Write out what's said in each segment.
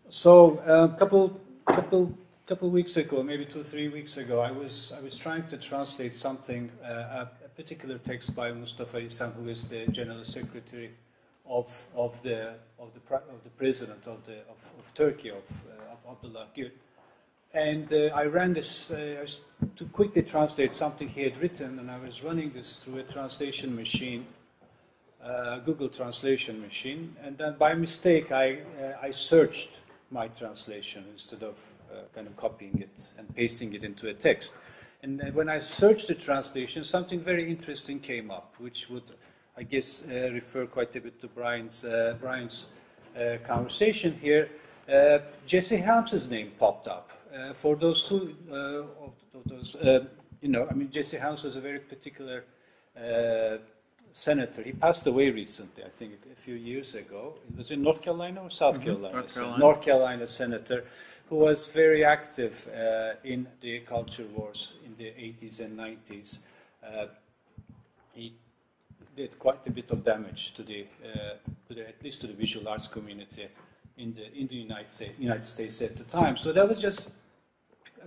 So a couple weeks ago, maybe 2-3 weeks ago, I was trying to translate something, a particular text by Mustafa İhsan, who is the General Secretary of the President of Turkey, of Abdullah Gül. And I ran this to quickly translate something he had written, and I was running this through a translation machine, Google translation machine, and then by mistake I searched my translation instead of kind of copying it and pasting it into a text. And when I searched the translation, something very interesting came up, which would, I guess, refer quite a bit to Brian's conversation here. Jesse Helms's name popped up. For those who, Jesse Helms was a very particular senator. He passed away recently, I think a few years ago. It was in North Carolina or South Carolina? North Carolina. North Carolina senator, who was very active in the culture wars in the 80s and 90s. He did quite a bit of damage to at least to the visual arts community in the United States at the time. So that was just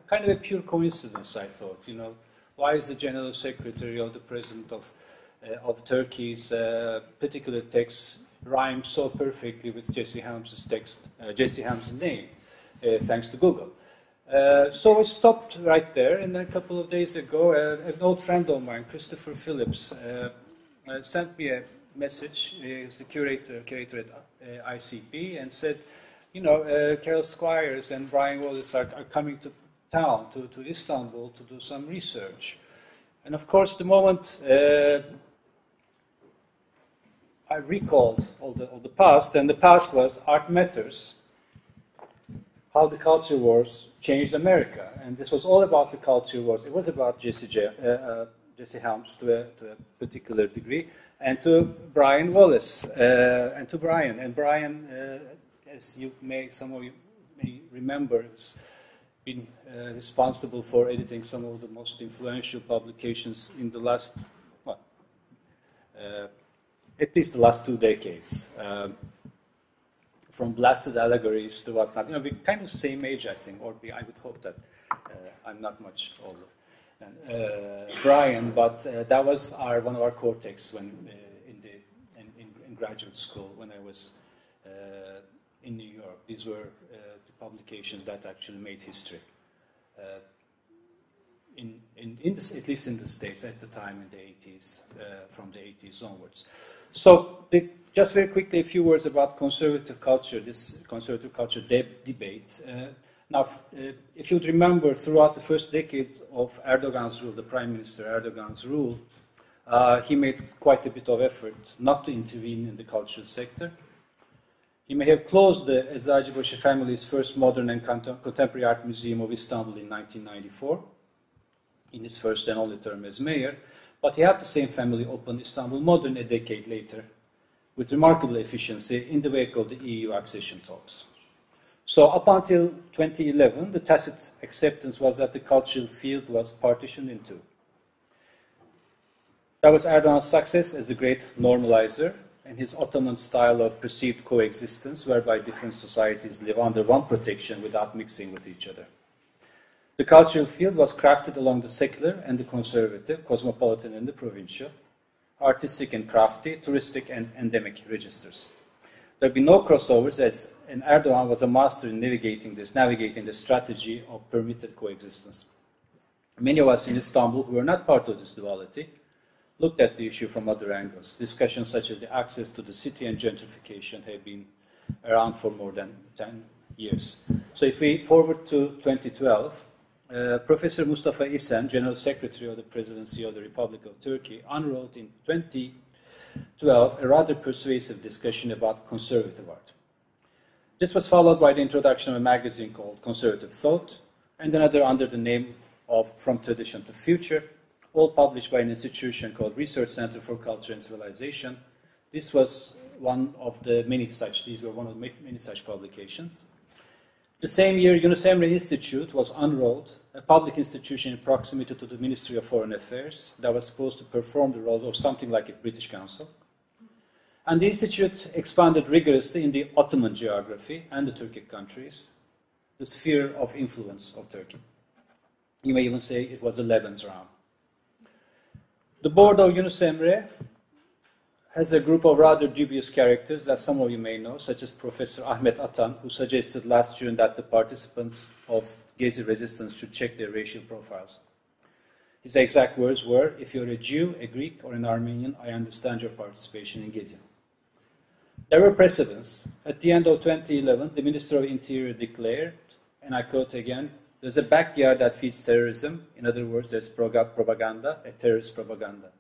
kind of a pure coincidence, I thought. You know, why is the General Secretary of the President of Turkey's particular text rhymes so perfectly with Jesse Helms's text, Jesse Helms's name, thanks to Google. So I stopped right there, and then a couple of days ago, an old friend of mine, Christopher Phillips, sent me a message. He's the curator at ICP, and said, you know, Carol Squires and Brian Wallis are coming to town, to Istanbul, to do some research. And of course, the moment I recalled all the past, and the past was Art Matters, how the culture wars changed America. And this was all about the culture wars. It was about Jesse Helms to a particular degree, and to Brian Wallis, and to Brian. And Brian, as some of you may remember, has been responsible for editing some of the most influential publications in the last, at least the last 2 decades. From Blasted Allegories to whatnot. You know, we're kind of same age, I think, or I would hope that I'm not much older than Brian, but that was one of our core texts when in graduate school when I was in New York. These were the publications that actually made history, at least in the States at the time in the 80s, from the 80s onwards. So just very quickly, a few words about conservative culture, this conservative culture debate. Now, if you'd remember, throughout the first decades of Erdogan's rule, the Prime Minister Erdogan's rule, he made quite a bit of effort not to intervene in the cultural sector. He may have closed the Eczacıbaşı family's first modern and contemporary art museum of Istanbul in 1994, in his first and only term as mayor, but he had the same family open Istanbul Modern a decade later, with remarkable efficiency in the wake of the EU accession talks. So up until 2011, the tacit acceptance was that the cultural field was partitioned in two. That was Erdogan's success as the great normalizer and his Ottoman style of perceived coexistence, whereby different societies live under one protection without mixing with each other. The cultural field was crafted along the secular and the conservative, cosmopolitan and the provincial, artistic and crafty, touristic and endemic registers. There would be no crossovers, as Erdogan was a master in navigating the strategy of permitted coexistence. Many of us in Istanbul who were not part of this duality looked at the issue from other angles. Discussions such as the access to the city and gentrification have been around for more than 10 years. So if we forward to 2012, Professor Mustafa İhsan, General Secretary of the Presidency of the Republic of Turkey, unrolled in 2012 a rather persuasive discussion about conservative art. This was followed by the introduction of a magazine called Conservative Thought, and another under the name of From Tradition to Future, all published by an institution called Research Center for Culture and Civilization. This was one of the many such, these were one of the many such publications. The same year, Yunus Emre Institute was unrolled, a public institution in proximity to the Ministry of Foreign Affairs that was supposed to perform the role of something like a British Council. And the institute expanded rigorously in the Ottoman geography and the Turkic countries, the sphere of influence of Turkey. You may even say it was the Leban's realm. The board of Yunus Emre has a group of rather dubious characters that some of you may know, such as Professor Ahmet Atan, who suggested last June that the participants of Gezi resistance should check their racial profiles. His exact words were, "If you're a Jew, a Greek, or an Armenian, I understand your participation in Gezi." There were precedents. At the end of 2011, the Minister of Interior declared, and I quote again, "There's a backyard that feeds terrorism." In other words, there's propaganda, a terrorist propaganda.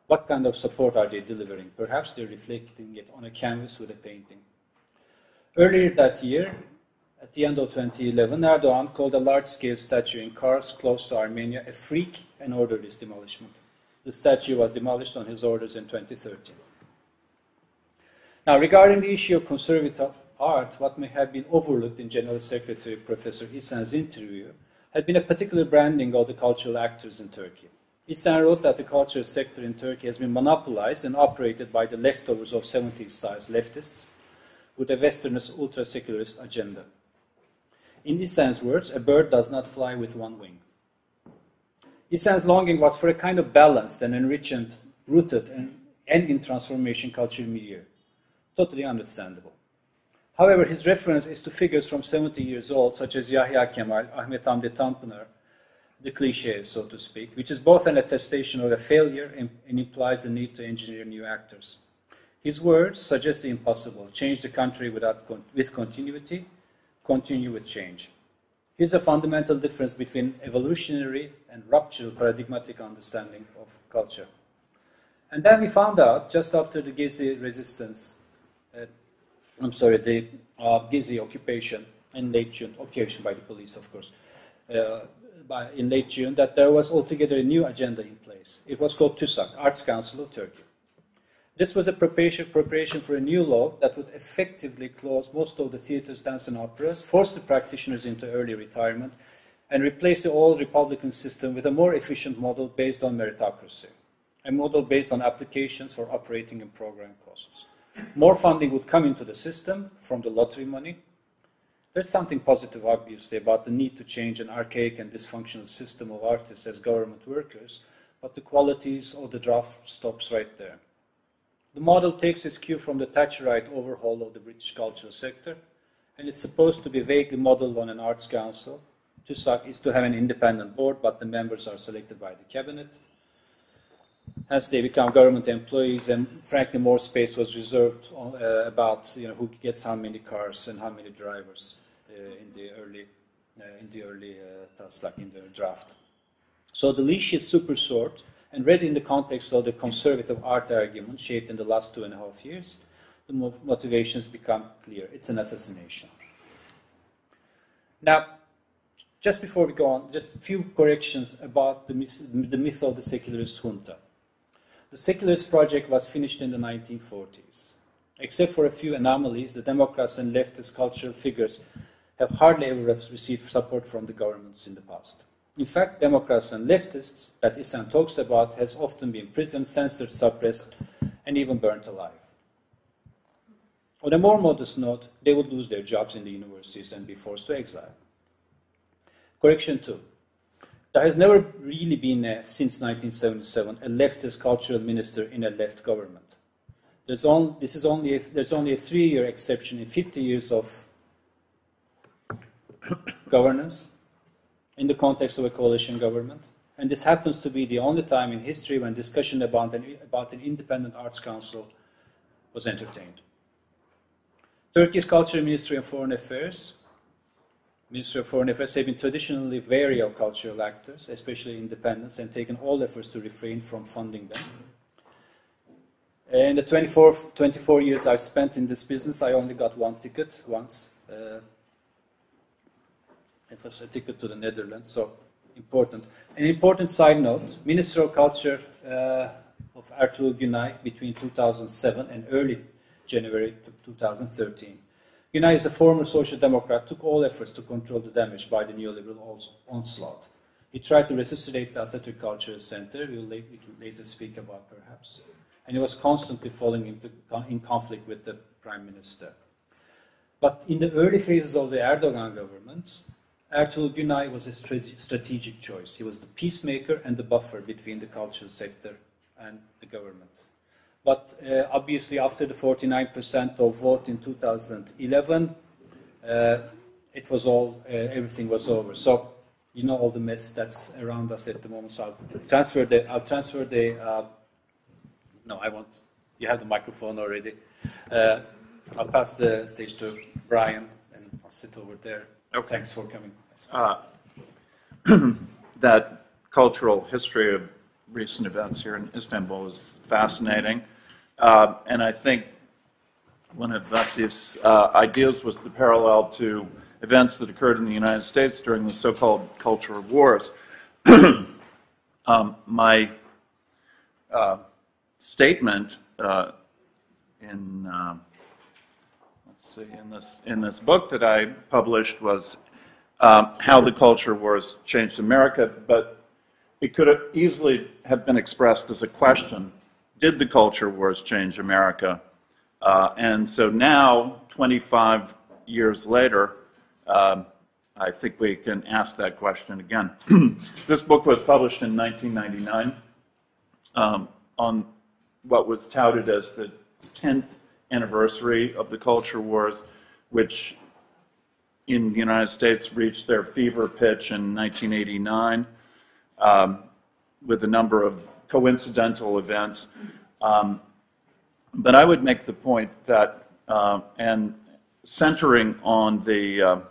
What kind of support are they delivering? Perhaps they're reflecting it on a canvas with a painting. Earlier that year, at the end of 2011, Erdogan called a large-scale statue in Kars, close to Armenia, a freak and ordered its demolishment. The statue was demolished on his orders in 2013. Now, regarding the issue of conservative art, what may have been overlooked in General Secretary Professor İhsan's interview had been a particular branding of the cultural actors in Turkey. İhsan wrote that the cultural sector in Turkey has been monopolized and operated by the leftovers of 70s-style leftists with a westernist ultra-secularist agenda. In İhsan's words, a bird does not fly with one wing. İhsan's longing was for a kind of balanced and enriched, rooted and in transformation cultural milieu. Totally understandable. However, his reference is to figures from 70 years old, such as Yahya Kemal, Ahmet Hamdi Tanpınar, the cliché, so to speak, which is both an attestation of a failure and implies the need to engineer new actors. His words suggest the impossible: change the country with continuity, continue with change. Here's a fundamental difference between evolutionary and ruptural paradigmatic understanding of culture. And then we found out, just after the Gezi resistance, the Gezi occupation in late June, occupation by the police, of course, in late June, that there was altogether a new agenda in place. It was called TÜSAK, Arts Council of Turkey. This was a preparation for a new law that would effectively close most of the theaters, dance and operas, force the practitioners into early retirement, and replace the old republican system with a more efficient model based on meritocracy, a model based on applications for operating and program costs. More funding would come into the system from the lottery money. There's something positive, obviously, about the need to change an archaic and dysfunctional system of artists as government workers, but the qualities of the draft stops right there. The model takes its cue from the Thatcherite overhaul of the British cultural sector, and it's supposed to be vaguely modeled on an arts council. TÜSAK is to have an independent board, but the members are selected by the cabinet. Hence, they become government employees, and frankly, more space was reserved about who gets how many cars and how many drivers in the early taslak, in the draft. So the leash is super short, and read in the context of the conservative art argument shaped in the last 2.5 years, the motivations become clear. It's an assassination. Now, just before we go on, just a few corrections about the myth of the secularist junta. The secularist project was finished in the 1940s. Except for a few anomalies, the Democrats and leftist cultural figures have hardly ever received support from the governments in the past. In fact, Democrats and leftists that İhsan talks about has often been imprisoned, censored, suppressed, and even burnt alive. On a more modest note, they would lose their jobs in the universities and be forced to exile. Correction 2. There has never really been, since 1977, a leftist cultural minister in a left government. There's only a 3-year exception in 50 years of governance in the context of a coalition government, and this happens to be the only time in history when discussion about an independent arts council was entertained. Turkey's Culture Ministry and Foreign Affairs have been traditionally wary of cultural actors, especially independents, and taken all efforts to refrain from funding them. In the 24 years I've spent in this business, I only got one ticket once. It was a ticket to the Netherlands, so important. An important side note, Minister of Culture of Ertuğrul Günay between 2007 and early January 2013. Günay is a former social democrat, took all efforts to control the damage by the neoliberal onslaught. He tried to resuscitate the Atatürk Cultural Center, we will later speak about perhaps. and he was constantly falling in conflict with the prime minister. But in the early phases of the Erdogan government, Ertuğrul Günay was a strategic choice. He was the peacemaker and the buffer between the cultural sector and the government. But obviously, after the 49% of vote in 2011, it was all, everything was over. So, you know all the mess that's around us at the moment. So I'll transfer the, no, I won't. You have the microphone already. I'll pass the stage to Brian, and I'll sit over there. Okay. Thanks for coming. That cultural history of recent events here in Istanbul is fascinating. And I think one of Vasif's ideas was the parallel to events that occurred in the United States during the so-called culture wars. My statement in this book that I published was how the culture wars changed America, but it could have easily have been expressed as a question: did the culture wars change America? And so now, 25 years later, I think we can ask that question again. This book was published in 1999 on what was touted as the 10th anniversary of the culture wars, which in the United States reached their fever pitch in 1989 with a number of coincidental events. But I would make the point that, and centering on the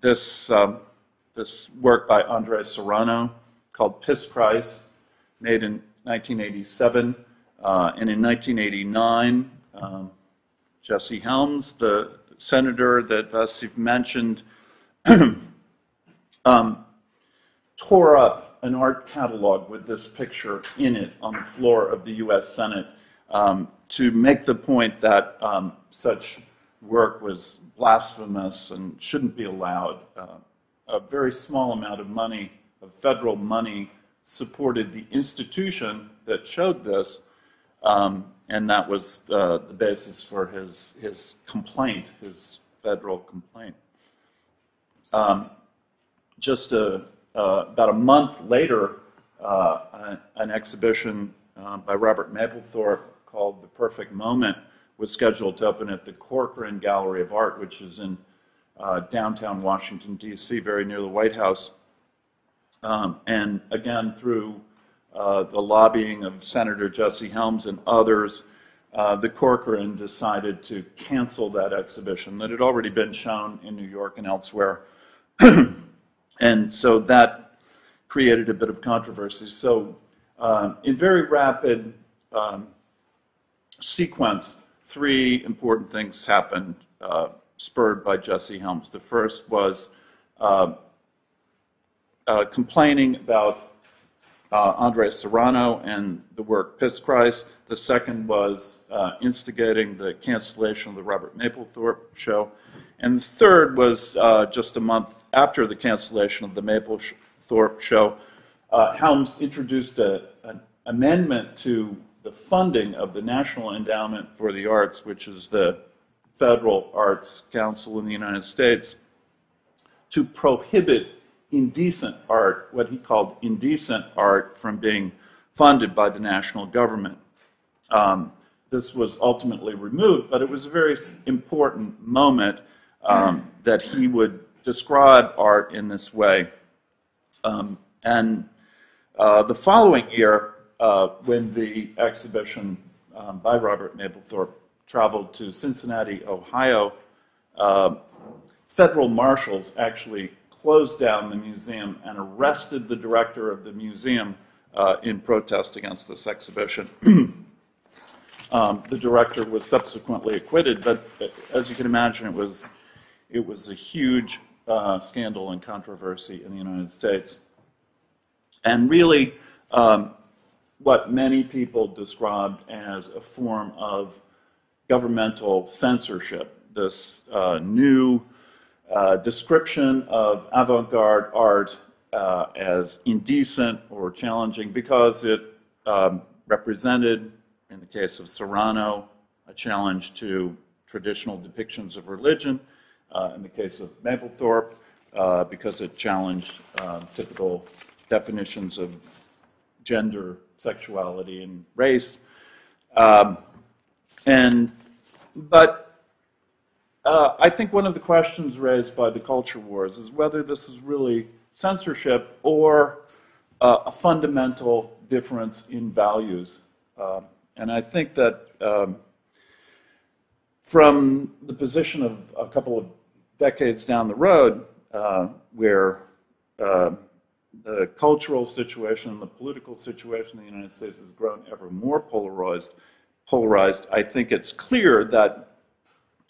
this work by Andre Serrano called Piss Christ, made in 1987, and in 1989, Jesse Helms, the senator that Vasif mentioned, tore up an art catalog with this picture in it on the floor of the U.S. Senate to make the point that such work was blasphemous and shouldn't be allowed. A very small amount of money, of federal money, supported the institution that showed this, and that was the basis for his complaint, his federal complaint. Just about a month later, an exhibition by Robert Mapplethorpe called The Perfect Moment was scheduled to open at the Corcoran Gallery of Art, which is in downtown Washington, D.C., very near the White House. And again, through the lobbying of Senator Jesse Helms and others, the Corcoran decided to cancel that exhibition that had already been shown in New York and elsewhere. And so that created a bit of controversy. So in very rapid sequence, three important things happened, spurred by Jesse Helms. The first was complaining about Andre Serrano and the work Piss Christ. The second was instigating the cancellation of the Robert Mapplethorpe show. And the third was just a month after the cancellation of the Mapplethorpe show, Helms introduced an amendment to the funding of the National Endowment for the Arts, which is the federal arts council in the United States, to prohibit indecent art, what he called indecent art, from being funded by the national government. This was ultimately removed, but it was a very important moment that he would describe art in this way. And the following year, when the exhibition by Robert Mapplethorpe traveled to Cincinnati, Ohio, federal marshals actually closed down the museum and arrested the director of the museum in protest against this exhibition. The director was subsequently acquitted, but as you can imagine, it was a huge scandal and controversy in the United States. And really, what many people described as a form of governmental censorship, this new description of avant-garde art as indecent or challenging because it represented in the case of Serrano, a challenge to traditional depictions of religion. In the case of Mapplethorpe, because it challenged typical definitions of gender, sexuality, and race. But I think one of the questions raised by the culture wars is whether this is really censorship or a fundamental difference in values. And I think that from the position of a couple of decades down the road, where the cultural situation and the political situation in the United States has grown ever more polarized, I think it's clear that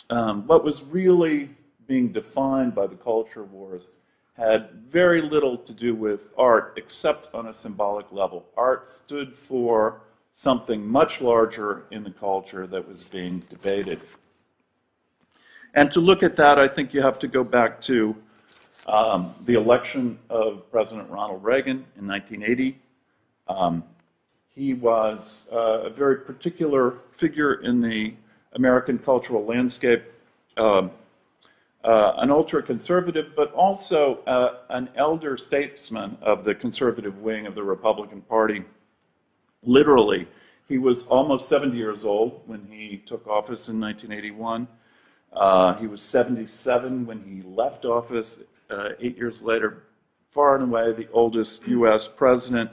what was really being defined by the culture wars had very little to do with art except on a symbolic level. Art stood for something much larger in the culture that was being debated. And to look at that, I think you have to go back to the election of President Ronald Reagan in 1980. He was a very particular figure in the American cultural landscape, an ultra-conservative, but also an elder statesman of the conservative wing of the Republican Party. Literally, he was almost 70 years old when he took office in 1981. He was 77 when he left office 8 years later, far and away the oldest U.S. president.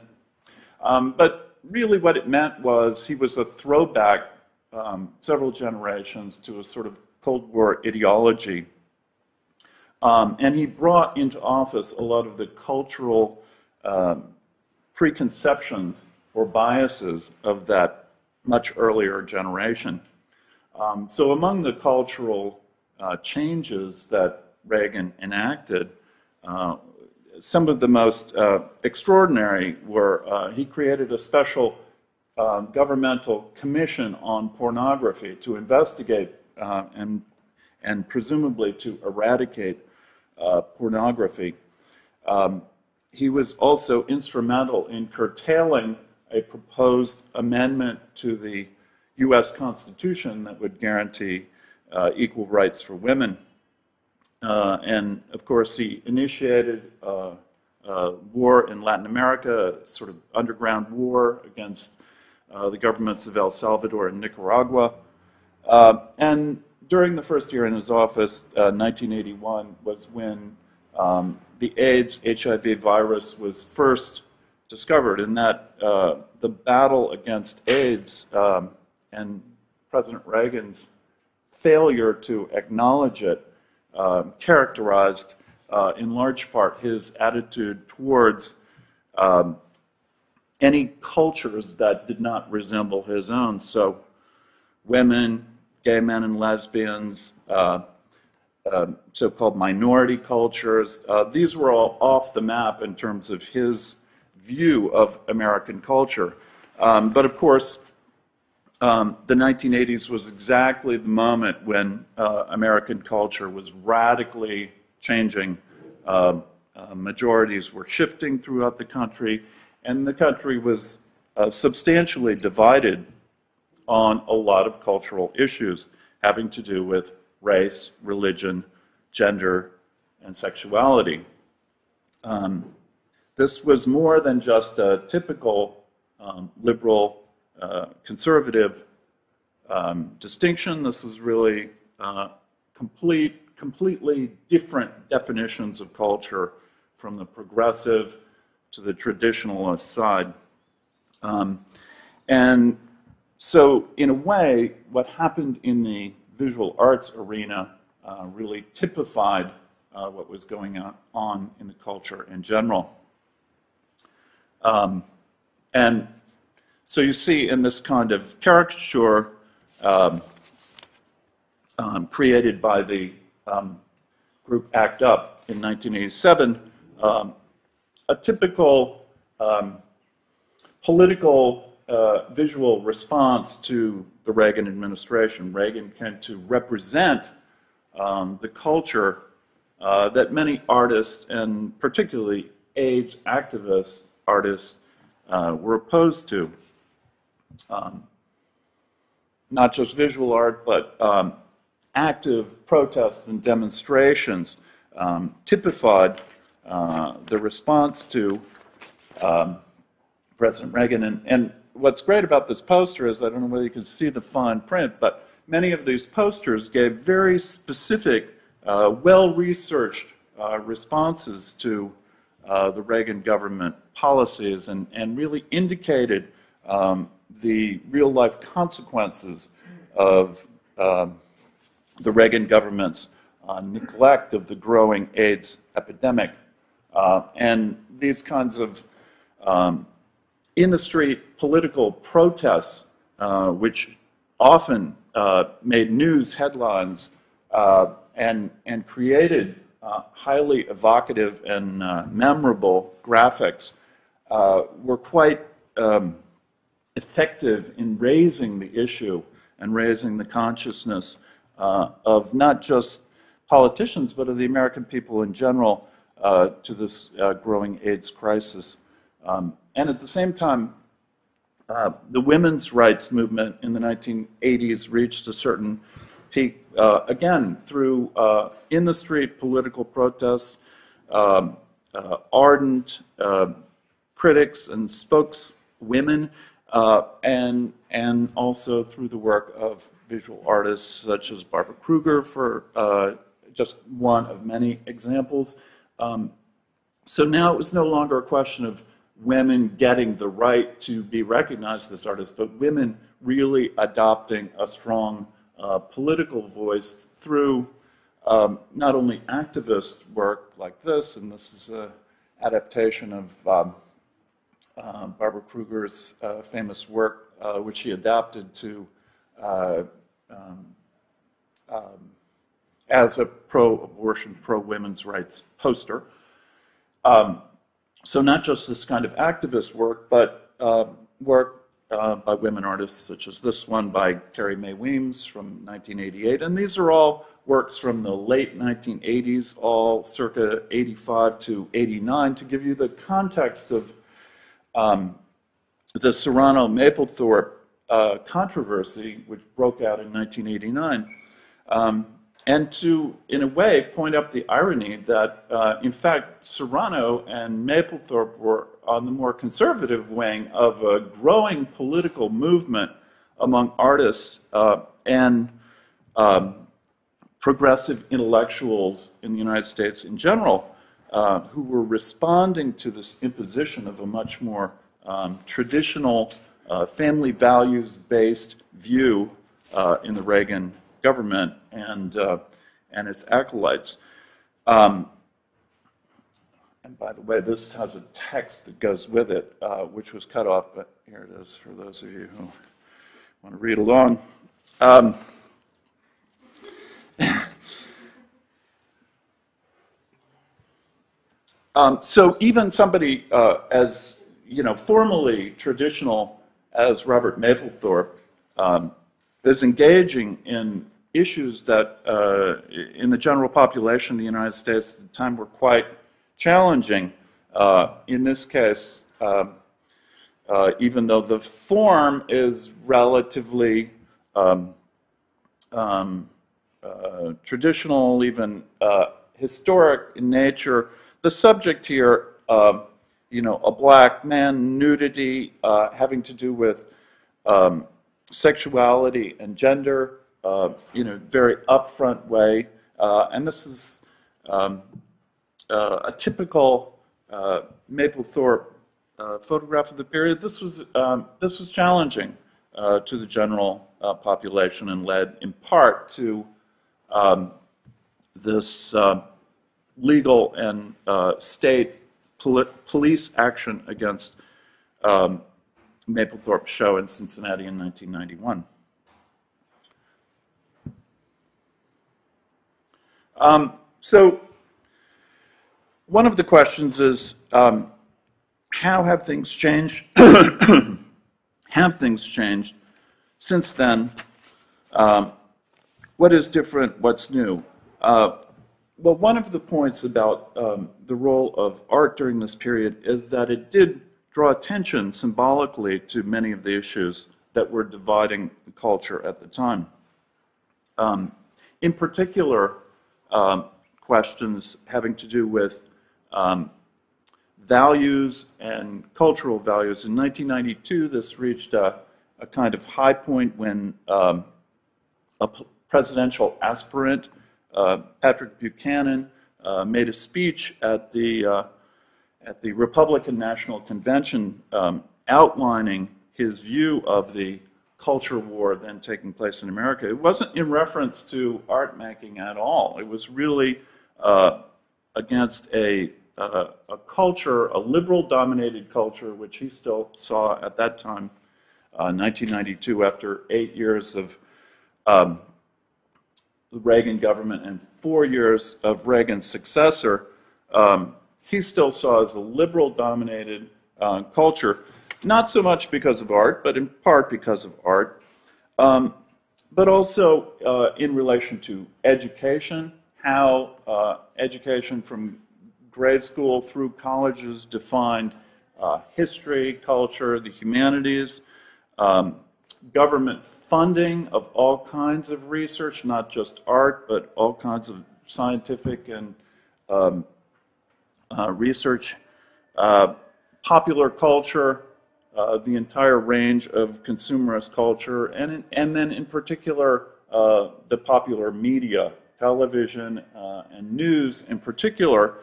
But really what it meant was he was a throwback several generations to a sort of Cold War ideology. And he brought into office a lot of the cultural preconceptions or biases of that much earlier generation. So among the cultural changes that Reagan enacted, some of the most extraordinary were he created a special governmental commission on pornography to investigate and presumably to eradicate pornography. He was also instrumental in curtailing a proposed amendment to the U.S. Constitution that would guarantee equal rights for women. And of course, he initiated war in Latin America, a sort of underground war against the governments of El Salvador and Nicaragua. And during the first year in his office, 1981, was when the AIDS, HIV virus was first discovered, and that the battle against AIDS and President Reagan's failure to acknowledge it characterized in large part his attitude towards any cultures that did not resemble his own. So women, gay men and lesbians, so-called minority cultures, these were all off the map in terms of his view of American culture. But of course, the 1980s was exactly the moment when American culture was radically changing. Majorities were shifting throughout the country, and the country was substantially divided on a lot of cultural issues having to do with race, religion, gender, and sexuality. This was more than just a typical liberal conservative distinction. This is really completely different definitions of culture from the progressive to the traditionalist side. And so, in a way, what happened in the visual arts arena really typified what was going on in the culture in general. And so you see in this kind of caricature created by the group ACT UP in 1987, a typical political visual response to the Reagan administration. Reagan came to represent the culture that many artists, and particularly AIDS activist artists, were opposed to. not just visual art, but active protests and demonstrations typified the response to President Reagan. And what's great about this poster is, I don't know whether you can see the fine print, but many of these posters gave very specific, well-researched responses to the Reagan government policies and really indicated the real-life consequences of the Reagan government's neglect of the growing AIDS epidemic. And these kinds of in-the-street political protests, which often made news headlines and created highly evocative and memorable graphics, were quite effective in raising the issue and raising the consciousness of not just politicians, but of the American people in general to this growing AIDS crisis. And at the same time, the women's rights movement in the 1980s reached a certain peak, again, through in-the-street political protests, ardent critics and spokeswomen, and also through the work of visual artists such as Barbara Kruger, for just one of many examples. So now it was no longer a question of women getting the right to be recognized as artists, but women really adopting a strong political voice through not only activist work like this, and this is an adaptation of Barbara Kruger's famous work, which she adapted to as a pro-abortion, pro-women's rights poster. So not just this kind of activist work, but work by women artists such as this one by Carrie Mae Weems from 1988. And these are all works from the late 1980s, all circa 85 to 89, to give you the context of the Serrano-Mapplethorpe controversy, which broke out in 1989. And to, in a way, point up the irony that, in fact, Serrano and Mapplethorpe were on the more conservative wing of a growing political movement among artists and progressive intellectuals in the United States in general, who were responding to this imposition of a much more traditional, family values-based view in the Reagan government and its acolytes. And by the way, this has a text that goes with it, which was cut off, but here it is for those of you who want to read along. So even somebody as formally traditional as Robert Mapplethorpe is engaging in issues that in the general population of the United States at the time were quite challenging. In this case, even though the form is relatively traditional, even historic in nature, the subject here, a black man, nudity, having to do with sexuality and gender, very upfront way. And this is a typical Mapplethorpe photograph of the period. This was challenging to the general population and led in part to this legal and state police action against Mapplethorpe's show in Cincinnati in 1991. So one of the questions is, how have things changed? Have things changed since then? What is different? What's new? Well, one of the points about the role of art during this period is that it did draw attention symbolically to many of the issues that were dividing the culture at the time. In particular, questions having to do with values and cultural values. In 1992, this reached a kind of high point when a presidential aspirant, Patrick Buchanan, made a speech at the Republican National Convention outlining his view of the culture war then taking place in America. It wasn't in reference to art making at all. It was really against a culture, a liberal-dominated culture, which he still saw at that time, 1992, after 8 years of the Reagan government and 4 years of Reagan's successor. He still saw as a liberal-dominated culture, not so much because of art, but in part because of art, but also in relation to education, how education from grade school through colleges defined history, culture, the humanities, government funding of all kinds of research, not just art, but all kinds of scientific and research, popular culture, the entire range of consumerist culture, and then in particular the popular media, television and news in particular,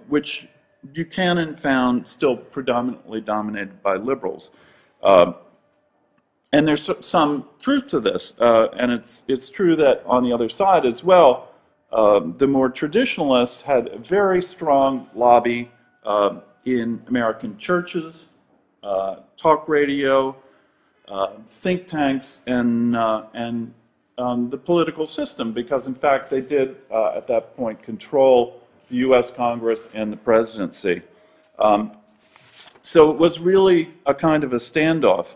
which Buchanan found still predominantly dominated by liberals. And there's some truth to this, and it's true that on the other side as well, the more traditionalists had a very strong lobby in American churches, talk radio, think tanks, and the political system, because in fact they did at that point control the U.S. Congress and the presidency. So it was really a kind of a standoff.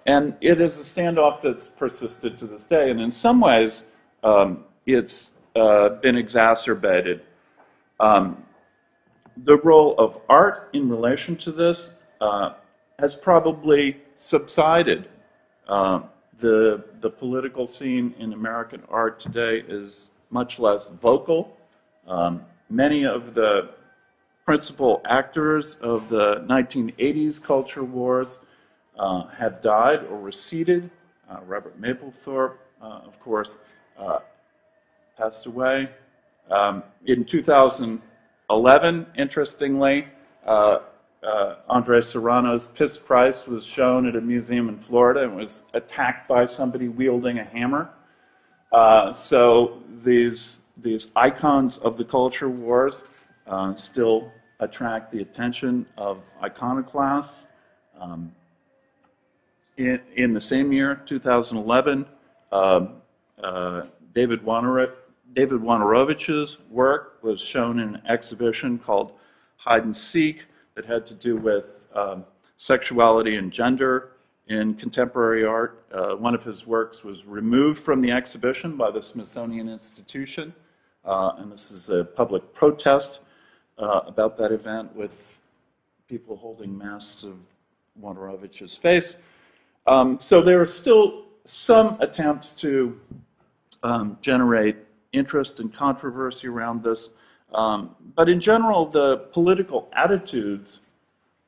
And it is a standoff that's persisted to this day, and in some ways it's been exacerbated. The role of art in relation to this has probably subsided. The political scene in American art today is much less vocal. Many of the principal actors of the 1980s culture wars have died or receded. Robert Mapplethorpe, of course, passed away. In 2011, interestingly, Andre Serrano's Piss Christ was shown at a museum in Florida and was attacked by somebody wielding a hammer. So these icons of the culture wars still attract the attention of iconoclasts. In the same year, 2011, David Wojnarowicz's work was shown in an exhibition called Hide and Seek that had to do with sexuality and gender in contemporary art. One of his works was removed from the exhibition by the Smithsonian Institution, and this is a public protest about that event with people holding masks of Wojnarowicz's face. So there are still some attempts to generate interest and controversy around this, but in general, the political attitudes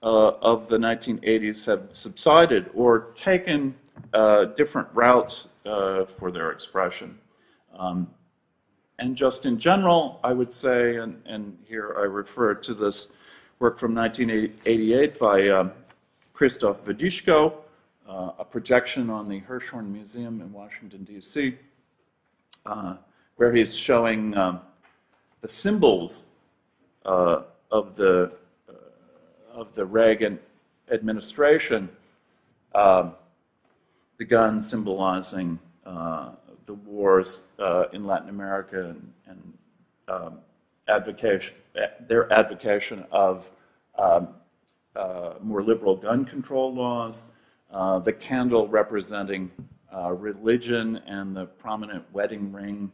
of the 1980s have subsided or taken different routes for their expression. And just in general, I would say, and here I refer to this work from 1988 by Krzysztof Wodiszko, a projection on the Hirshhorn Museum in Washington, D.C., where he's showing the symbols of the Reagan administration, the gun symbolizing the wars in Latin America and their advocation of more liberal gun control laws, the candle representing religion and the prominent wedding ring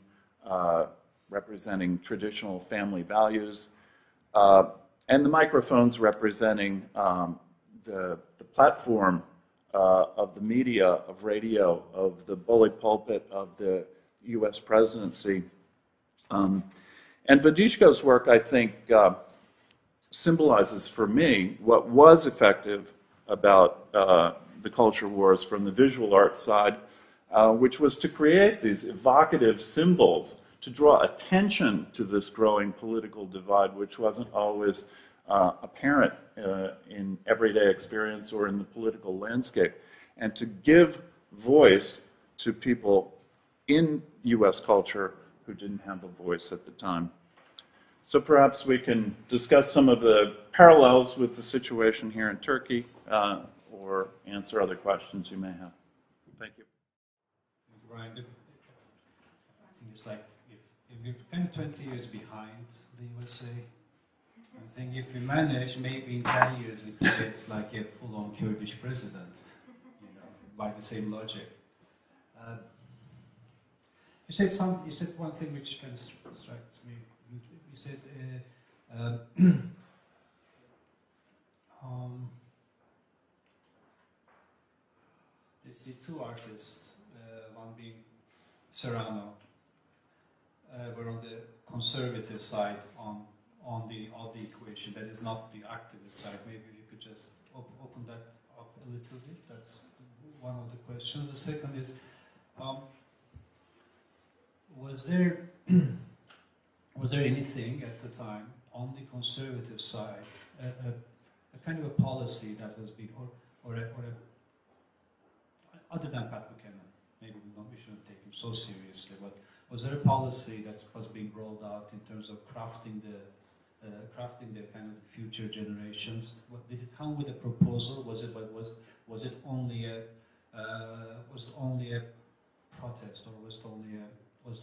representing traditional family values, and the microphones representing the platform of the media, of radio, of the bully pulpit of the U.S. presidency. And Wadishko's work, I think, symbolizes for me what was effective about the culture wars from the visual arts side, which was to create these evocative symbols to draw attention to this growing political divide, which wasn't always apparent in everyday experience or in the political landscape, and to give voice to people in U.S. culture who didn't have a voice at the time. So perhaps we can discuss some of the parallels with the situation here in Turkey, or answer other questions you may have. Thank you. Thank you, Brian. I think it's like if we're kind of 20 years behind the USA, I think if we manage, maybe in 10 years we could get like a full-on Kurdish president, you know, by the same logic. You said one thing which kind of struck me. You said let's see, two artists, one being Serrano, were on the conservative side of the equation. That is not the activist side. Maybe you could just open that up a little bit. That's one of the questions. The second is, was there anything at the time on the conservative side, a kind of a policy that was being, or other than Pat Buchanan, maybe we shouldn't take him so seriously, but was there a policy that was being rolled out in terms of crafting the kind of future generations? Did it come with a proposal? Was it only a protest, or was it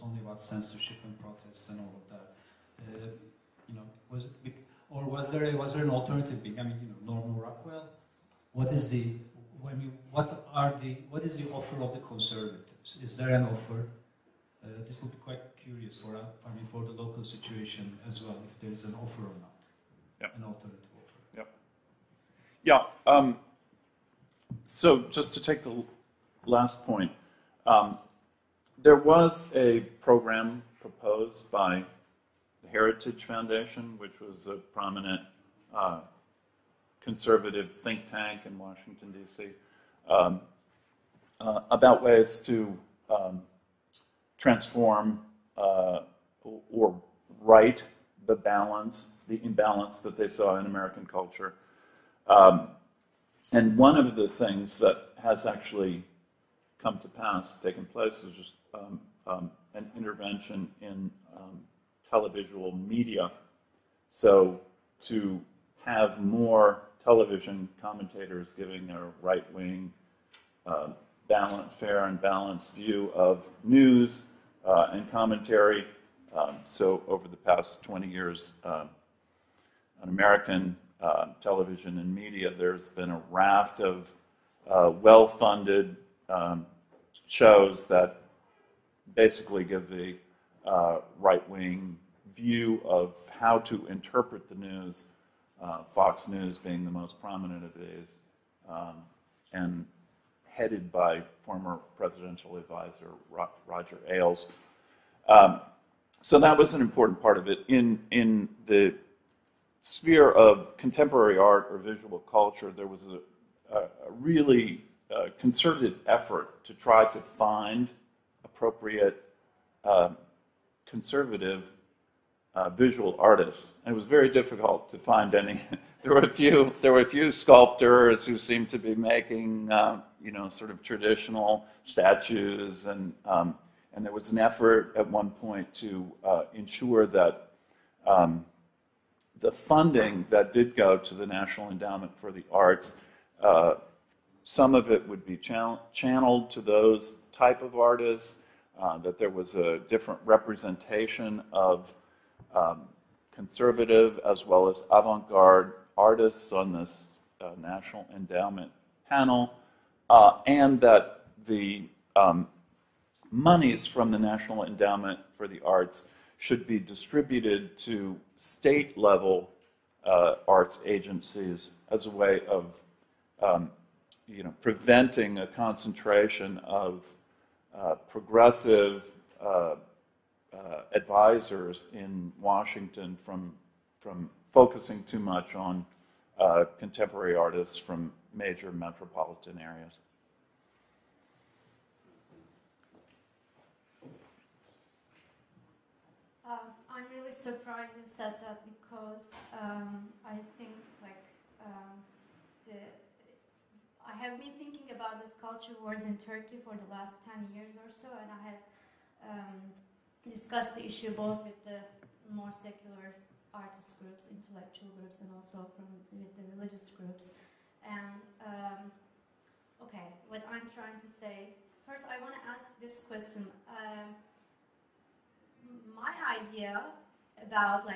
only about censorship and protests and all of that? You know, was there an alternative? I mean, you know, Norman Rockwell. What is the offer of the conservatives? Is there an offer? This would be quite curious for the local situation as well, if there is an offer or not. Yep. An alternative offer. Yep. Yeah. So just to take the last point, there was a program proposed by the Heritage Foundation, which was a prominent conservative think tank in Washington, D.C., about ways to transform or right the imbalance that they saw in American culture. And one of the things that has actually come to pass, taken place, is just an intervention in televisual media. So to have more television commentators giving a right-wing, fair and balanced view of news and commentary. So over the past 20 years, on American television and media, there's been a raft of well-funded shows that basically give the right-wing view of how to interpret the news, Fox News being the most prominent of these, and headed by former presidential advisor Roger Ailes. So that was an important part of it. In the sphere of contemporary art or visual culture, there was a really concerted effort to try to find appropriate conservative visual artists. And it was very difficult to find any. There were a few sculptors who seemed to be making sort of traditional statues, and there was an effort at one point to ensure that the funding that did go to the National Endowment for the Arts, some of it would be channeled to those type of artists, that there was a different representation of conservative as well as avant-garde artists on this National Endowment panel, and that the monies from the National Endowment for the Arts should be distributed to state-level arts agencies as a way of preventing a concentration of progressive advisors in Washington from focusing too much on contemporary artists from major metropolitan areas. I'm really surprised you said that because I think I have been thinking about this culture wars in Turkey for the last 10 years or so, and I have discussed the issue both with the more secular artist groups, intellectual groups, and also with the religious groups. And okay, what I'm trying to say, first I want to ask this question. My idea about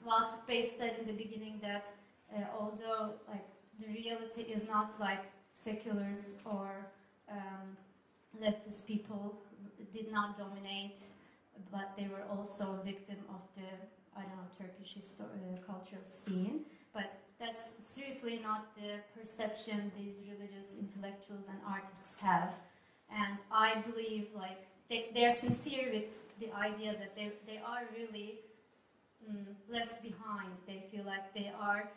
Vasıf said in the beginning that although the reality is not seculars or leftist people did not dominate, but they were also a victim of the, I don't know, Turkish cultural scene. But that's seriously not the perception these religious intellectuals and artists have. And I believe they are sincere with the idea that they are really left behind. They feel like they are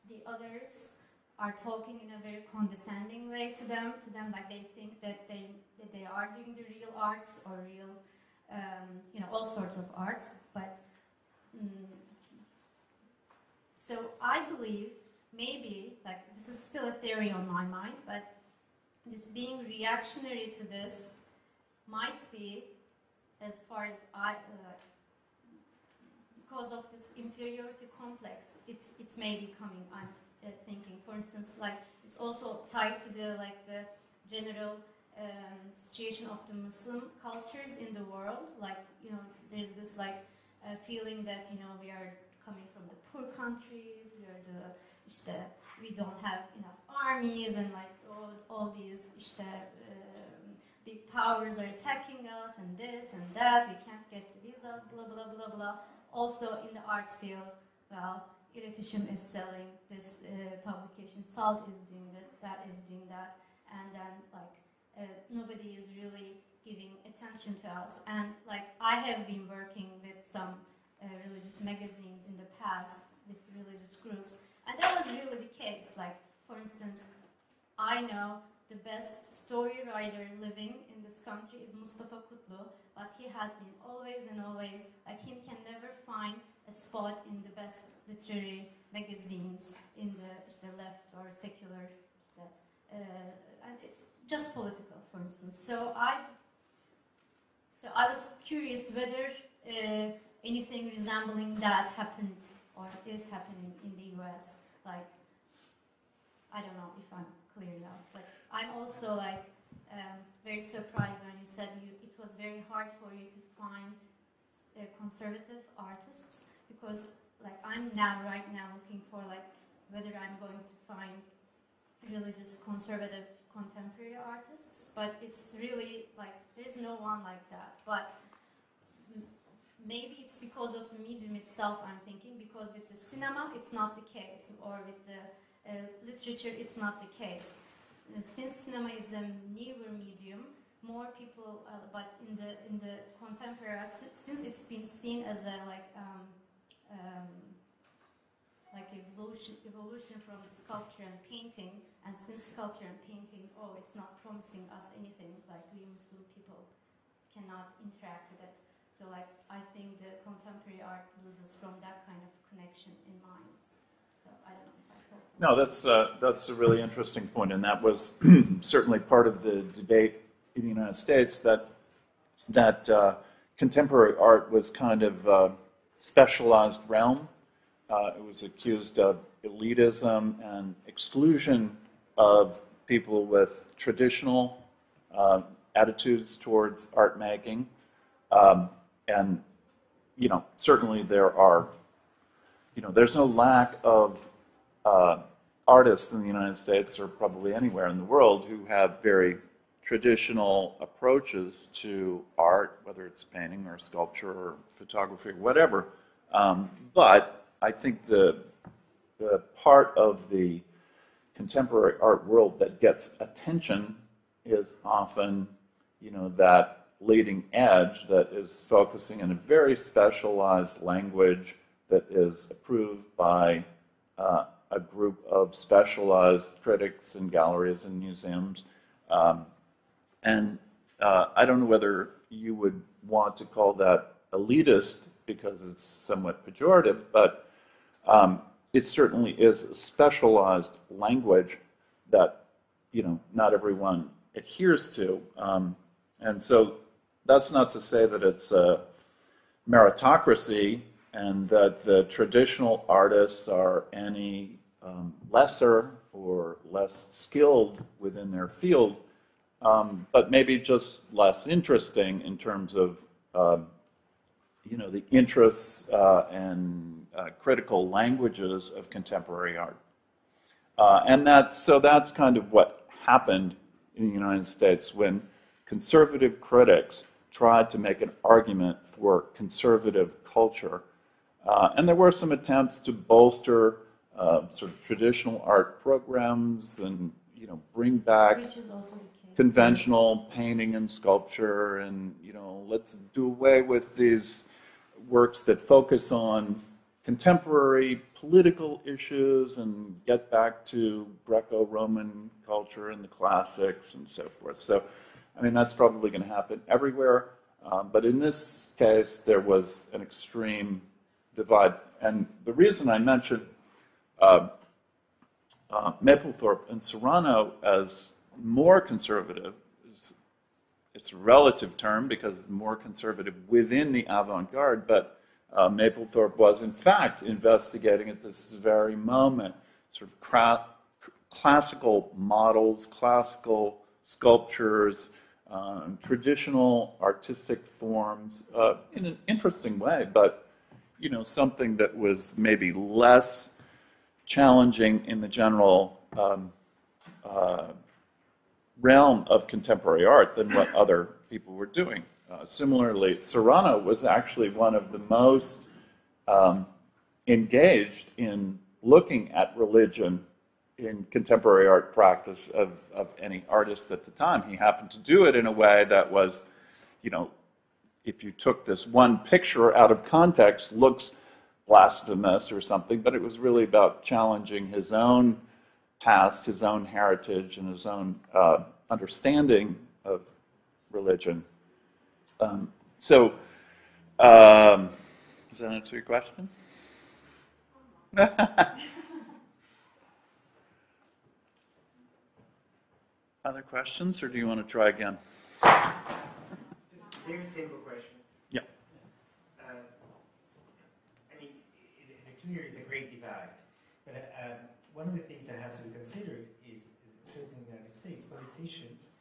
the others are talking in a very condescending way to them like they think that they are doing the real arts or real all sorts of arts. But so I believe maybe this is still a theory on my mind, but this being reactionary to this might be, as far as I because of this inferiority complex, it's maybe coming. I'm thinking, for instance, it's also tied to the general situation of the Muslim cultures in the world. There's this feeling that we are coming from the poor countries, we don't have enough armies, and all these big powers are attacking us, and this and that, we can't get the visas, blah blah blah blah. Also in the art field, well, İletişim is selling this publication, Salt is doing this, that is doing that, and then nobody is really giving attention to us. And I have been working with some religious magazines in the past with religious groups, and that was really the case. For instance, I know the best story writer living in this country is Mustafa Kutlu, but he has been always and always, he can never find a spot in the best literary magazines in the left or secular, and it's just political, for instance. So I was curious whether anything resembling that happened or is happening in the U.S. I don't know if I'm clear enough, but I'm also very surprised when you said it was very hard for you to find conservative artists, because I'm right now looking for whether I'm going to find religious conservative contemporary artists, but it's really there's no one like that. But maybe it's because of the medium itself, I'm thinking, because with the cinema it's not the case, or with the literature it's not the case. Since cinema is a newer medium, more people, but in the contemporary art, since it's been seen as a evolution from sculpture and painting, and since sculpture and painting, it's not promising us anything, we Muslim people cannot interact with it. So I think the contemporary art loses from that kind of connection in minds. So I don't know if I told them. No, that's a really interesting point, and that was certainly part of the debate in the United States, that contemporary art was kind of a specialized realm. It was accused of elitism and exclusion of people with traditional attitudes towards art making. And, certainly there's no lack of artists in the United States, or probably anywhere in the world, who have very traditional approaches to art, whether it's painting or sculpture or photography or whatever. But I think the part of the contemporary art world that gets attention is often, that leading edge that is focusing on a very specialized language that is approved by a group of specialized critics and galleries and museums. And I don't know whether you would want to call that elitist because it's somewhat pejorative, but it certainly is a specialized language that, not everyone adheres to. And so that's not to say that it's a meritocracy and that the traditional artists are any lesser or less skilled within their field, but maybe just less interesting in terms of, the interests and critical languages of contemporary art. And so that's kind of what happened in the United States when conservative critics tried to make an argument for conservative culture. And there were some attempts to bolster sort of traditional art programs and, bring back conventional painting and sculpture and, let's do away with these works that focus on contemporary political issues and get back to Greco-Roman culture and the classics and so forth. So, that's probably going to happen everywhere. But in this case, there was an extreme divide. And the reason I mentioned Mapplethorpe and Serrano as more conservative, it's a relative term because it's more conservative within the avant-garde, but Mapplethorpe was in fact investigating at this very moment sort of classical models, classical sculptures, traditional artistic forms in an interesting way, but something that was maybe less challenging in the general realm of contemporary art than what other people were doing. Similarly, Serrano was actually one of the most engaged in looking at religion in contemporary art practice of any artist at the time. He happened to do it in a way that was, if you took this one picture out of context, looks blasphemous or something, but it was really about challenging his own past, his own heritage, and his own understanding of religion. Does that answer your question? Other questions, or do you want to try again? Just a very simple question. Yeah. There clearly is a great divide, but one of the things that has to be considered is certainly in the United States, politicians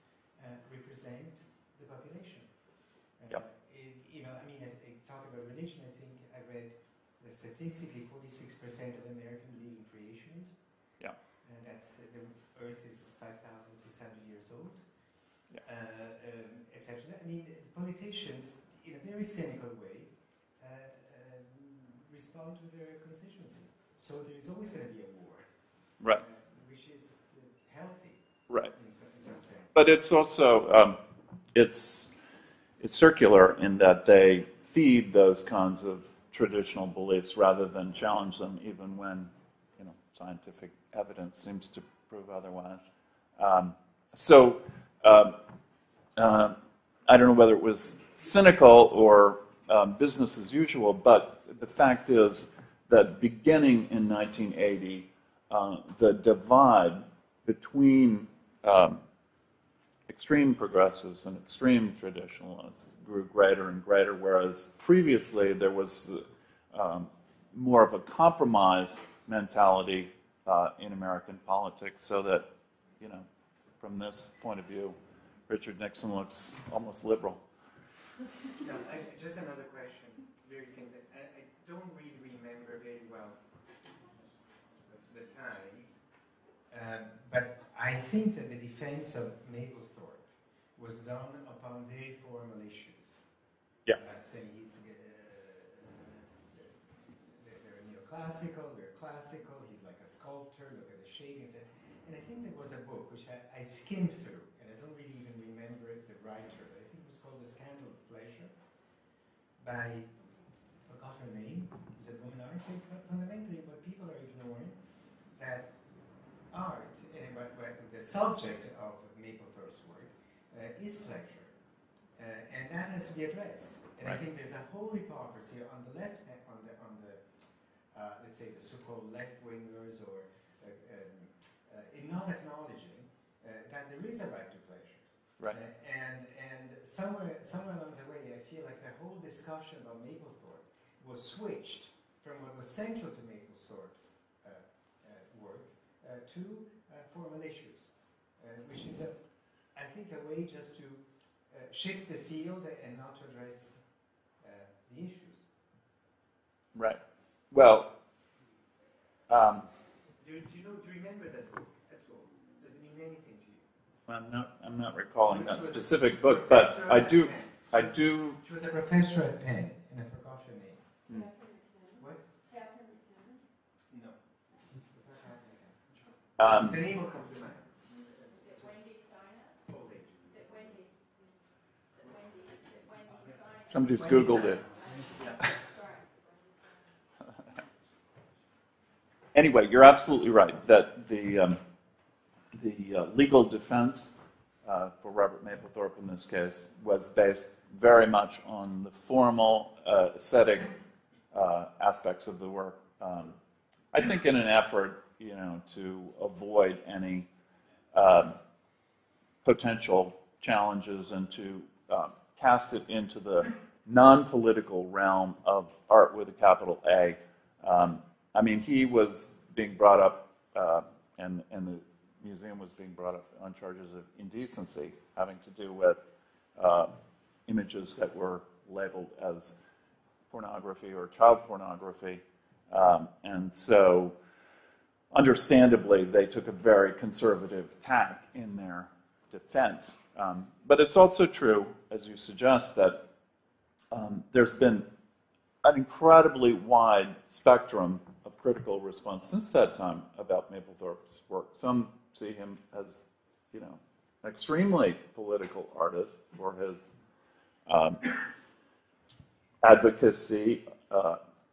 represent the population. Yep. Talk about religion, I think I read that statistically 46% of Americans believe in creationism. Yeah. And that's the Earth is 5,600 years old. Yeah. Etc. Politicians, in a very cynical way, respond to their constituency. So there is always going to be a war. Right. Which is healthy. Right. In some sense. But it's also it's circular in that they feed those kinds of traditional beliefs rather than challenge them, even when scientific evidence seems to prove otherwise. I don't know whether it was cynical or business as usual, but the fact is that beginning in 1980, the divide between extreme progressives and extreme traditionalists grew greater and greater, whereas previously there was more of a compromise mentality in American politics, so that, from this point of view, Richard Nixon looks almost liberal. No, just another question, very simple. I don't really remember very well the times, but I think that the defense of Mapplethorpe was done upon very formal issues. Yes. Saying they're classical, we're classical, he's like a sculptor, look at the shadings. And I think there was a book which I skimmed through, and I don't really even remember the writer, but I think it was called The Scandal of Pleasure by, I forgot her name, it was a woman artist. Fundamentally, what people are ignoring, that art, and the subject of Mapplethorpe's work, is pleasure. And that has to be addressed. And I think there's a whole hypocrisy on the left, on the let's say the so-called left-wingers, or in not acknowledging that there is a right to pleasure. Right. And somewhere along the way, I feel like the whole discussion about Mapplethorpe was switched from what was central to Mapplethorpe's work to formal issues, which is, I think, a way just to shift the field and not to address the issues. Right. Well, do you remember that book at all? Does it mean anything to you? I'm not recalling that specific book, but I do. She was a professor at Penn, and I forgot her name. What? No. It's not Catherine. The name will come to mind. Somebody's Googled it. Anyway, you're absolutely right that the legal defense for Robert Mapplethorpe in this case was based very much on the formal aesthetic aspects of the work. I think in an effort, to avoid any potential challenges and to cast it into the non-political realm of art with a capital A. I mean, he was being brought up, and the museum was being brought up on charges of indecency, having to do with images that were labeled as pornography or child pornography. And so, understandably, they took a very conservative tack in their defense. But it's also true, as you suggest, that there's been an incredibly wide spectrum of critical response since that time about Mapplethorpe's work. Some see him as, an extremely political artist for his advocacy,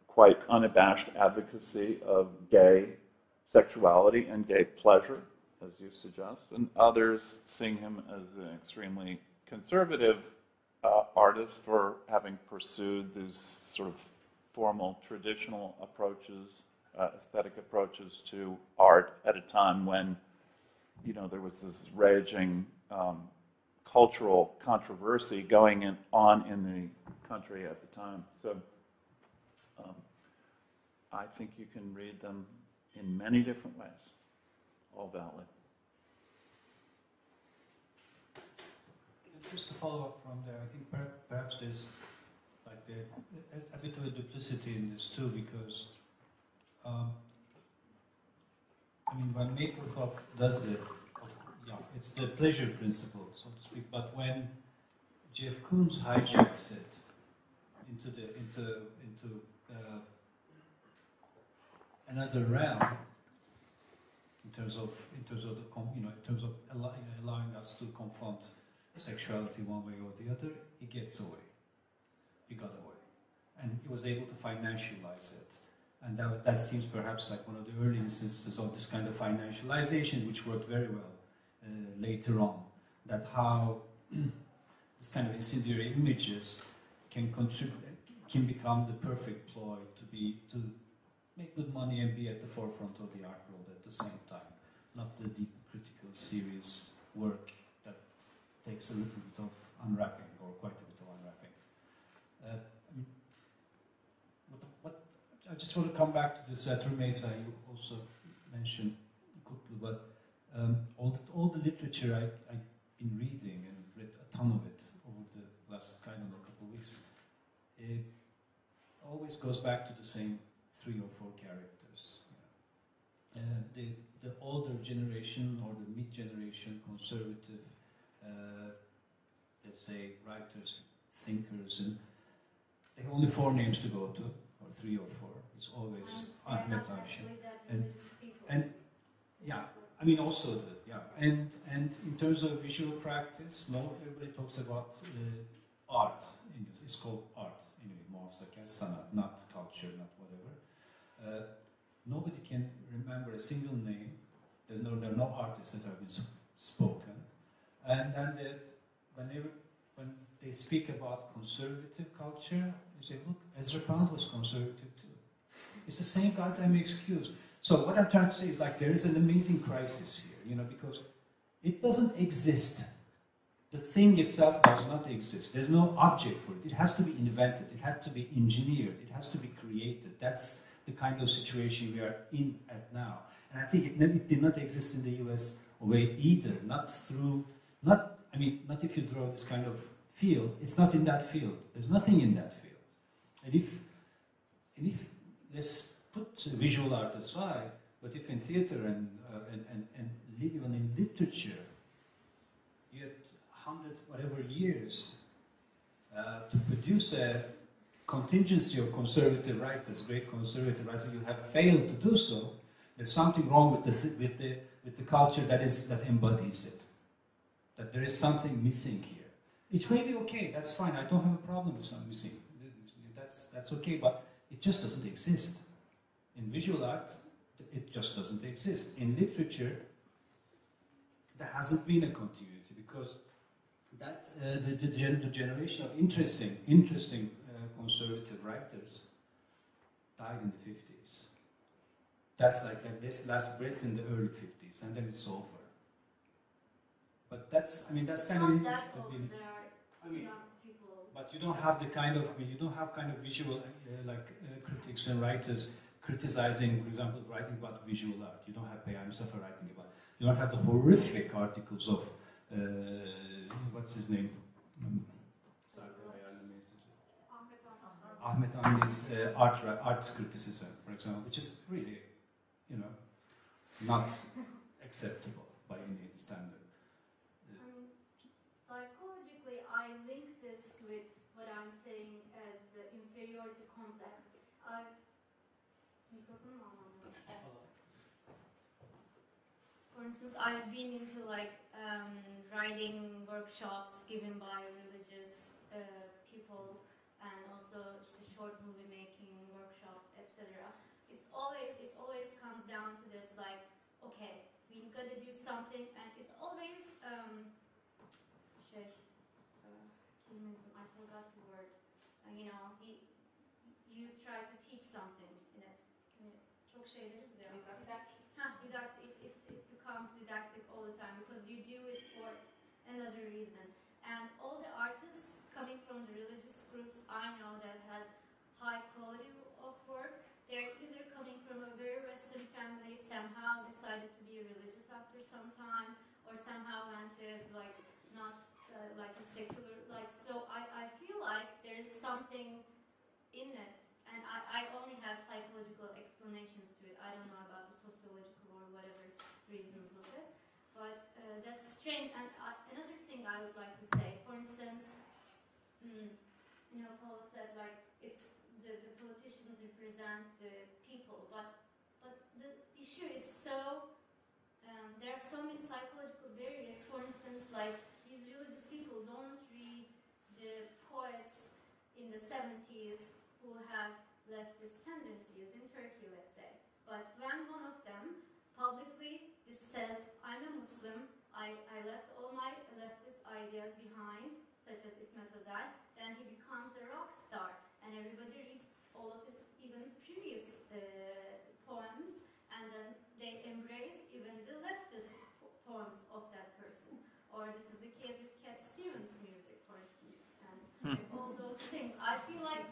quite unabashed advocacy of gay sexuality and gay pleasure, as you suggest, and others seeing him as an extremely conservative artist for having pursued these sort of formal, traditional approaches, aesthetic approaches to art at a time when, there was this raging cultural controversy going on in the country at the time. So I think you can read them in many different ways, all valid. Just to follow up from there, I think perhaps there's like a bit of a duplicity in this too, because when Mapplethorpe does it, it's the pleasure principle, so to speak. But when Jeff Koons hijacks it into another realm, in terms of allowing us to confront sexuality one way or the other, he gets away. He got away, and he was able to financialize it. And that seems perhaps like one of the early instances of this kind of financialization, which worked very well later on. That how this kind of incendiary images can become the perfect ploy to make good money and be at the forefront of the art world at the same time. Not the deep, critical, serious work that takes a little bit of unwrapping, or quite a bit of unwrapping. I just want to come back to this Mesa. You also mentioned quickly, but all the literature I've been reading, and read a ton of it over the last couple of weeks, it always goes back to the same 3 or 4 characters. The older generation or the mid-generation conservative, let's say, writers, thinkers, and they have only 4 names to go to, or 3 or 4. It's always mean also that, yeah. And in terms of visual practice, no, everybody talks about art. It's called art, anyway, muhafazakar sanat, not culture, not whatever. Nobody can remember a single name. There are no artists that have been spoken. And then when they speak about conservative culture, you say, look, Ezra Pound was conservative too. It's the same goddamn excuse. So what I'm trying to say is, like, there is an amazing crisis here, you know, because it doesn't exist. The thing itself does not exist. There's no object for it. It has to be invented. It has to be engineered. It has to be created. That's the kind of situation we are in at now. And I think it did not exist in the US way either. Not if you draw this kind of field, it's not in that field. There's nothing in that field. And if let's put visual art aside, but if in theater and even in literature, you had 100 whatever years to produce a contingency of conservative writers, great conservative writers, you have failed to do so. There's something wrong with the culture that embodies it. That there is something missing here. It may be okay. That's fine. I don't have a problem with something missing. That's okay. But it just doesn't exist. In visual art, it just doesn't exist. In literature, there hasn't been a continuity because the generation of interesting conservative writers died in the 50s. That's like this last breath in the early 50s, and then it's over. But that's kind of. But you don't have the kind of. You don't have kind of visual critics and writers criticizing, for example, writing about visual art. You don't have Peyami Safa writing about. You don't have the horrific articles of what's his name. Ahmet Hamdi's arts criticism, for example, which is really, not acceptable by any standard. Psychologically, I link this with what I'm saying as the inferiority complex. For instance, I've been into writing workshops given by religious people, and also short movie making workshops, etc. It always comes down to this, okay, we gotta do something, and it's always I forgot the word. You try to teach something in it. Çok şeyleriz ya. It becomes didactic all the time because you do it for another reason. And all the artists coming from the religious groups I know that has high quality of work, they're either coming from a very Western family, somehow decided to be religious after some time, or somehow went to not a secular, so I feel like there is something in it, and I only have psychological explanations to it. I don't know about the sociological or whatever reasons of it, but that's strange. And another thing I would like to say, for instance, Paul said it's the politicians represent the people, but the issue is so there are so many psychological barriers. For instance, these religious people don't read the poets in the 70s who have leftist tendencies in Turkey, let's say. But when one of them publicly says, I'm a Muslim, I left all my leftist ideas behind, such as İsmet Özel, then he becomes a rock star, and everybody reads all of his even previous poems, and then they embrace even the leftist poems of that person. Or this is the case with Cat Stevens' music, for instance, and all those things. I feel like,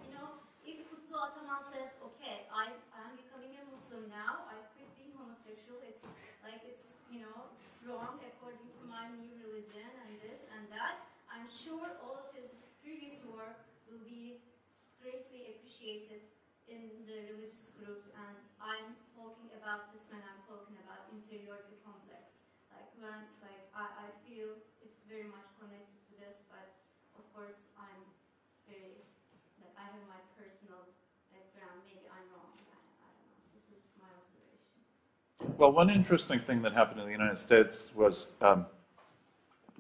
if Kutlu Ataman says, okay, I am becoming a Muslim now, I quit being homosexual, it's wrong according to my new religion and this and that, I'm sure all of his previous work will be greatly appreciated in the religious groups, and I'm talking about this when I'm talking about inferiority complex. I feel it's very much connected to this, but of course I have my personal background. Maybe I'm wrong. I don't know. This is my observation. Well, one interesting thing that happened in the United States was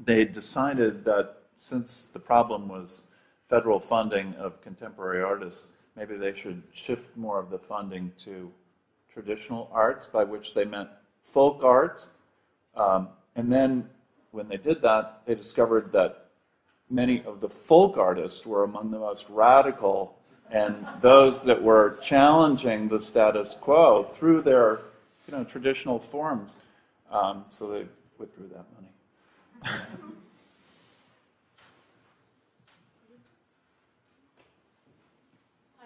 they decided that since the problem was federal funding of contemporary artists, maybe they should shift more of the funding to traditional arts, by which they meant folk arts. And then when they did that, they discovered that many of the folk artists were among the most radical and those that were challenging the status quo through their traditional forms. So they withdrew that money.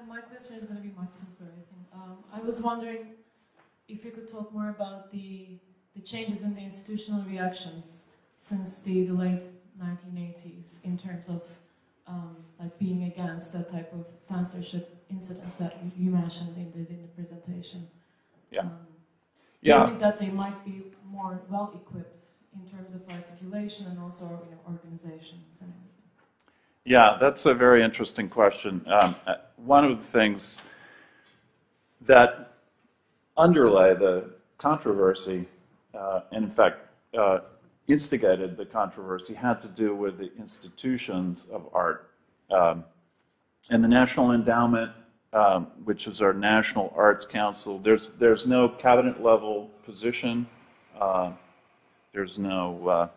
My question is going to be much simpler, I think. I was wondering if you could talk more about the changes in the institutional reactions since the late 1980s in terms of like being against that type of censorship incidents that you mentioned in the presentation. Yeah. Do you think that they might be more well equipped in terms of articulation and also organizations and everything? Yeah, that's a very interesting question. One of the things that underlay the controversy, and in fact instigated the controversy, had to do with the institutions of art. And the National Endowment, which is our National Arts Council, there's no cabinet level position. There's no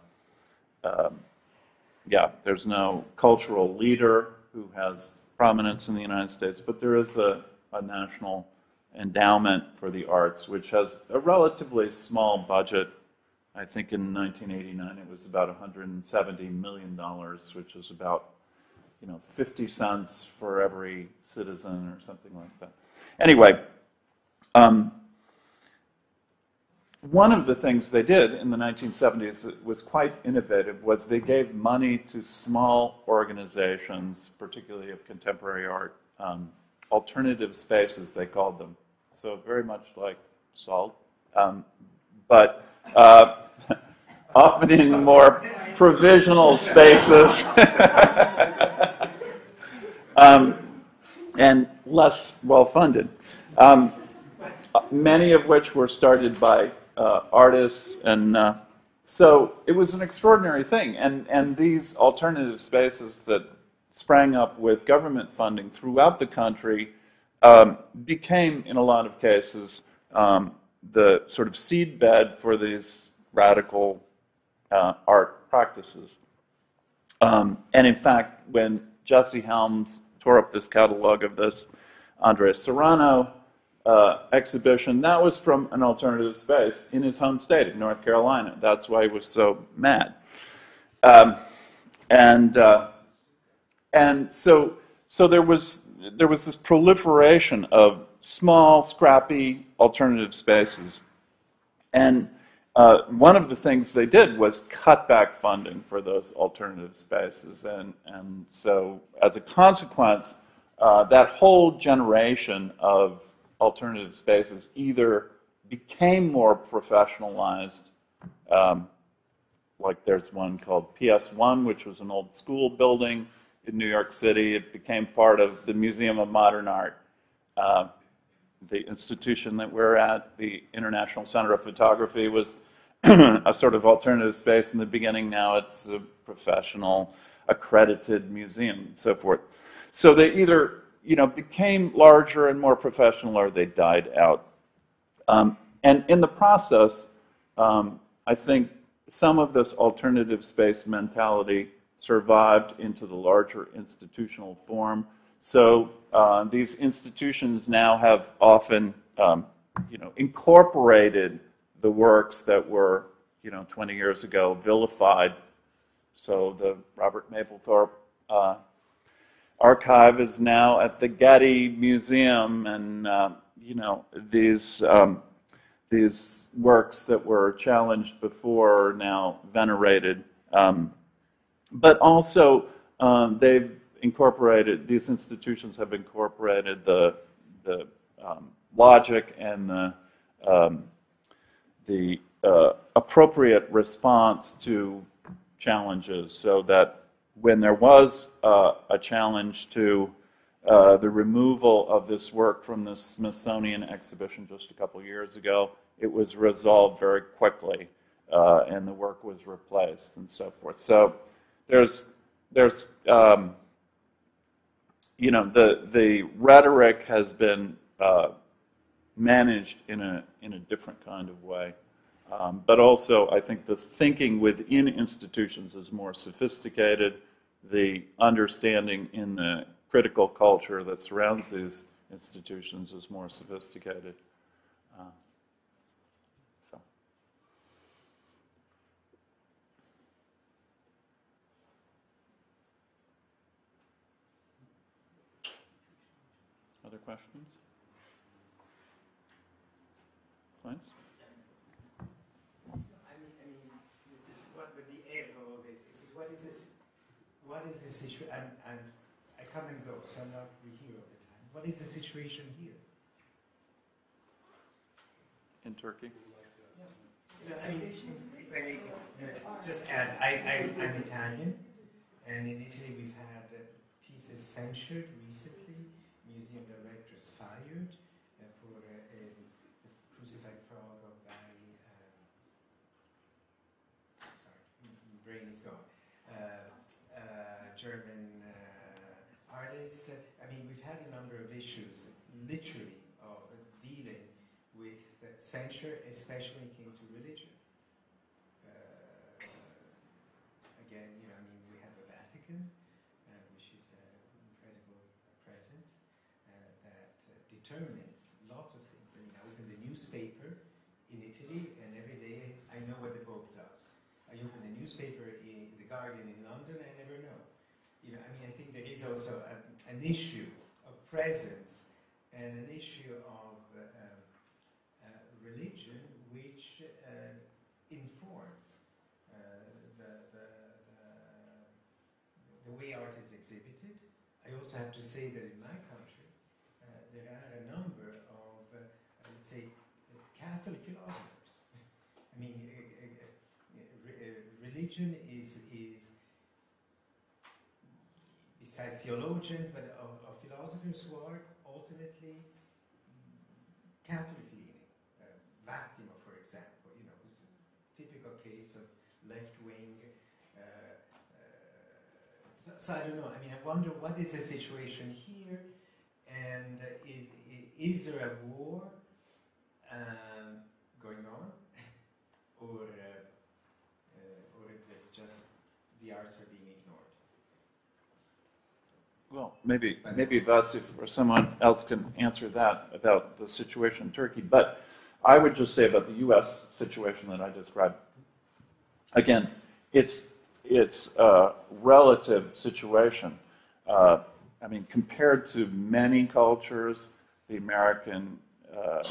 there's no cultural leader who has prominence in the United States, but there is a national endowment for the arts, which has a relatively small budget. I think in 1989 it was about $170 million, which is about 50 cents for every citizen or something like that. Anyway, one of the things they did in the 1970s that was quite innovative was they gave money to small organizations, particularly of contemporary art, alternative spaces, they called them. So very much like SALT, but often in more provisional spaces and less well-funded. Many of which were started by artists, and so it was an extraordinary thing. And these alternative spaces that sprang up with government funding throughout the country became, in a lot of cases, the sort of seedbed for these radical art practices. And in fact, when Jesse Helms tore up this catalog of this Andres Serrano exhibition, that was from an alternative space in his home state of North Carolina. That's why he was so mad. And so there was this proliferation of small, scrappy alternative spaces. And one of the things they did was cut back funding for those alternative spaces. And so as a consequence, that whole generation of alternative spaces either became more professionalized, like there's one called PS1, which was an old school building in New York City. It became part of the Museum of Modern Art. The institution that we're at, the International Center of Photography, was a sort of alternative space in the beginning. Now it's a professional, accredited museum and so forth. So they either became larger and more professional, or they died out. And in the process, I think some of this alternative space mentality survived into the larger institutional form. So these institutions now have often, incorporated the works that were, 20 years ago vilified. So the Robert Mapplethorpe archive is now at the Getty Museum, and these works that were challenged before are now venerated. But also, these institutions have incorporated the logic and the appropriate response to challenges, so that when there was a challenge to the removal of this work from the Smithsonian exhibition just a couple years ago, it was resolved very quickly, and the work was replaced and so forth. So there's you know, the rhetoric has been managed in a different kind of way. But also, I think the thinking within institutions is more sophisticated. The understanding in the critical culture that surrounds these institutions is more sophisticated. So. Other questions? Points? This is what with the air of all this. What is this? What is the situation? And I come and go, so I'm not here all the time. What is the situation here? In Turkey? Yeah. I mean, if I may just add, I'm Italian, and in Italy we've had pieces censored recently, museum directors fired for a crucified frog by, sorry, brain is gone, German artist. I mean, we've had a number of issues, literally, of dealing with censure, especially when it came to religion. Again, you know, I mean, we have the Vatican, which is an incredible presence that determines lots of things. I mean, I open the newspaper in Italy, and every day I know what the Pope does. I open the newspaper in the Guardian in London, I never know. You know, I mean, I think there is also an issue of presence and an issue of religion which informs the way art is exhibited. I also have to say that in my country there are a number of, let's say, Catholic philosophers. I mean, religion is besides theologians, but of philosophers who are ultimately Catholic leaning. Vattimo, for example, you know, who's a typical case of left-wing. So I don't know. I mean, I wonder what is the situation here, and is there a war going on, or it's just the arts are being ignored? Well, maybe Vasıf or someone else can answer that about the situation in Turkey. But I would just say about the U.S. situation that I described. Again, it's a relative situation. I mean, compared to many cultures, the American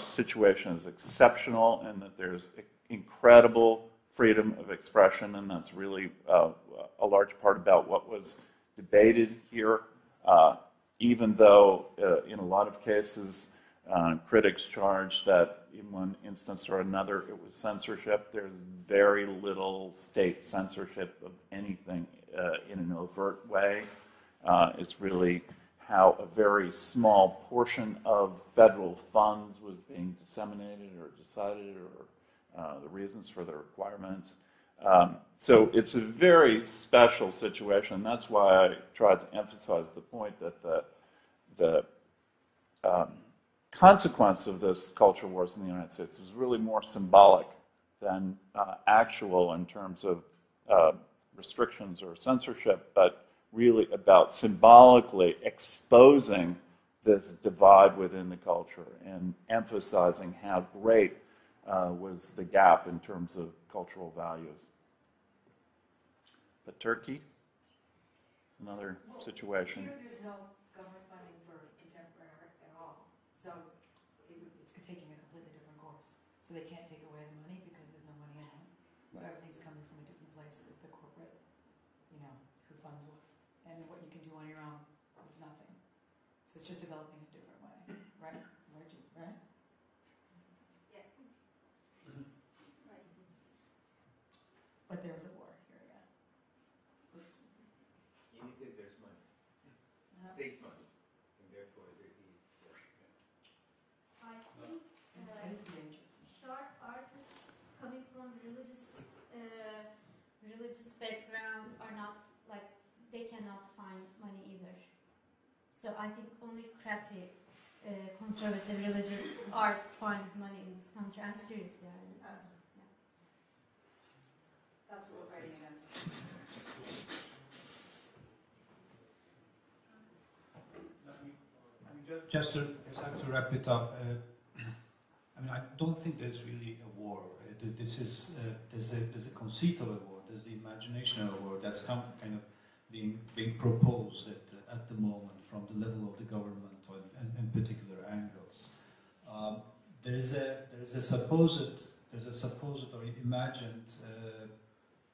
situation is exceptional, in that there's incredible freedom of expression, and that's really a large part about what was debated here. Even though in a lot of cases critics charge that in one instance or another it was censorship, there's very little state censorship of anything in an overt way. It's really how a very small portion of federal funds was being disseminated or decided, or the reasons for the requirements. So it's a very special situation. That's why I tried to emphasize the point that the consequence of this culture wars in the United States was really more symbolic than actual in terms of restrictions or censorship, but really about symbolically exposing this divide within the culture and emphasizing how great was the gap in terms of cultural values. But Turkey is another situation. Here there's no government funding for contemporary art at all. So it's taking a completely different course. So they can't take away the money because there's no money in it. So everything's coming from a different place that the corporate, you know, who funds with. And what you can do on your own with nothing. So it's just developing a different way, right? Right? Yeah. Right. But there was a war here again. Anything there's money, state money in So I think only crappy conservative religious art finds money in this country. I'm serious, yeah. That's what we're fighting against. Just to wrap it up, I mean, I don't think there's really a war. There's a conceit of a war. There's the imagination of a war that's kind of being proposed at the moment from the level of the government and particular angles. There's a supposed or imagined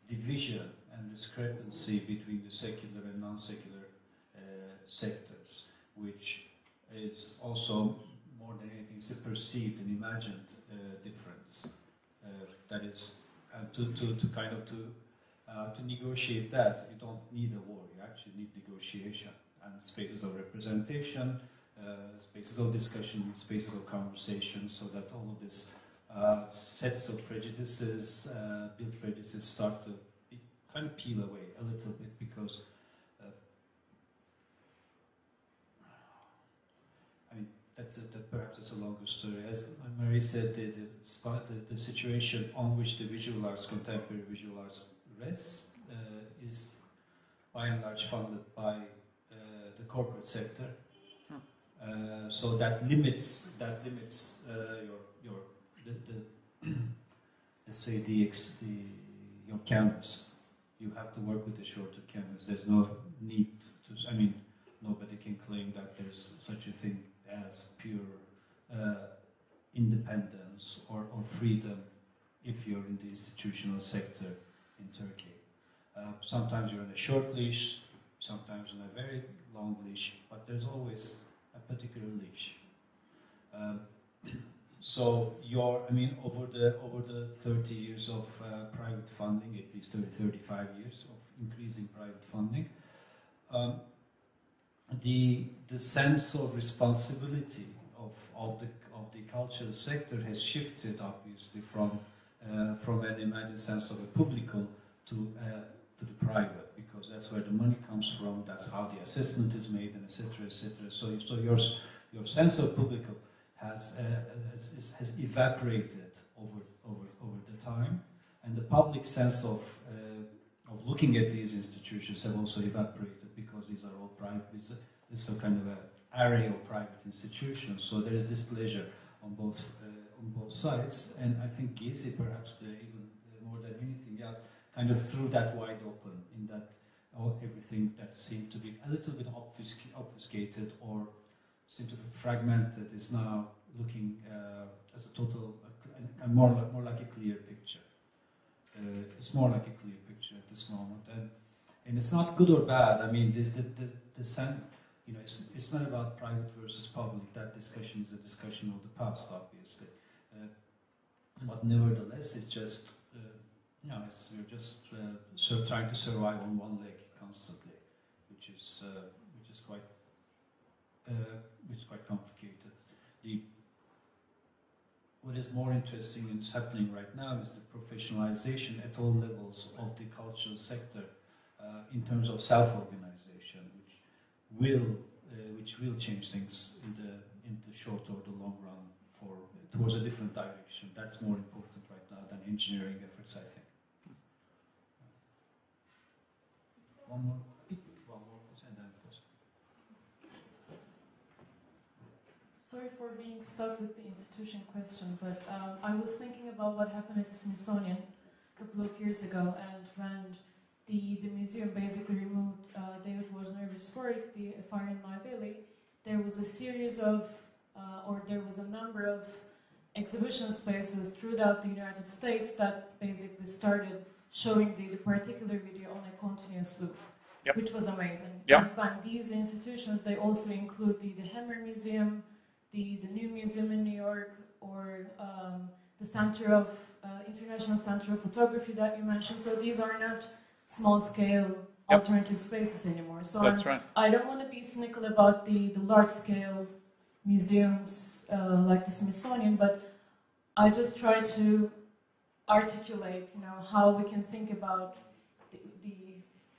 division and discrepancy between the secular and non-secular sectors, which is also more than anything is a perceived and imagined difference. That is, to negotiate that, you don't need a war. You actually need negotiation and spaces of representation, spaces of discussion, spaces of conversation, so that all of this sets of prejudices, built prejudices, start to kind of peel away a little bit, because I mean, perhaps it's a longer story. As Marie said, the situation on which the visual arts, contemporary visual arts, rests is by and large funded by the corporate sector. So that limits your let's say your canvas. You have to work with a shorter canvas. There's no need to. I mean, nobody can claim that there's such a thing as pure independence or freedom if you're in the institutional sector in Turkey. Sometimes you're on a short leash, sometimes on a very long leash, but there's always a particular leash. So over the 30 years of private funding, at least 35 years of increasing private funding, the sense of responsibility of the cultural sector has shifted, obviously, from an imagined sense of a publical to the private, because that's where the money comes from. That's how the assessment is made, and etc., etc. So your sense of publical has evaporated over the time, and the public sense of looking at these institutions have also evaporated, because these are all private. It's a kind of an array of private institutions. So there is displeasure on both sides, and I think Gezi, perhaps even more than anything else, kind of threw that wide open, in that everything that seemed to be a little bit obfuscated or seemed to be fragmented is now looking as a total, more like a clear picture. It's more like a clear picture at this moment, and it's not good or bad. I mean, it's not about private versus public. That discussion is a discussion of the past, obviously. But nevertheless, it's just we're just trying to survive on one leg constantly, which is quite complicated. What is more interesting and is happening right now is the professionalization at all levels of the cultural sector in terms of self-organization, which will change things in the short or the long run towards a different direction. That's more important right now than engineering efforts, I think. One more, and then post. Sorry for being stuck with the institution question, but I was thinking about what happened at the Smithsonian a couple of years ago, and when the museum basically removed David Wojnarowic's work, the Fire in My Belly, there was a series of, or there was a number of exhibition spaces throughout the United States that basically started showing the particular video on a continuous loop, yep. Which was amazing. Yep. And these institutions, they also include the Hammer Museum, the New Museum in New York, or the Center of International Center of Photography that you mentioned. So these are not small-scale alternative spaces anymore. So that's right. I don't want to be cynical about the large-scale museums like the Smithsonian, but I just try to articulate, how we can think about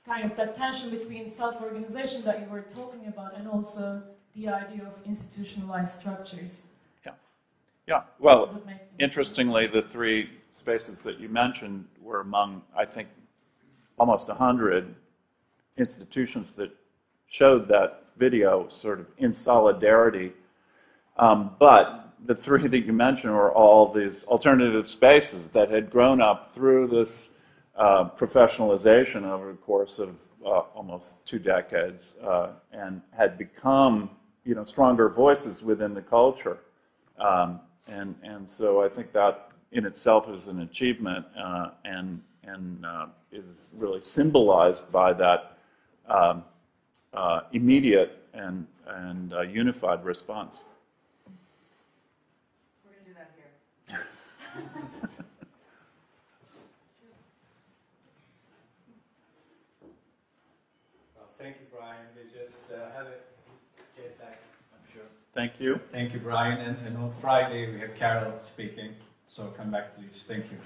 kind of that tension between self-organization that you were talking about and also the idea of institutionalized structures. Yeah. Well, interestingly, the three spaces that you mentioned were among, I think, almost 100 institutions that showed that video sort of in solidarity. But the three that you mentioned were all these alternative spaces that had grown up through this professionalization over the course of almost 2 decades and had become, stronger voices within the culture. And so I think that in itself is an achievement and is really symbolized by that immediate and unified response. We're going to do that here. Well, thank you, Brian. We just have a jet back, I'm sure. Thank you. Thank you, Brian. And on Friday, we have Carol speaking. So come back, please. Thank you.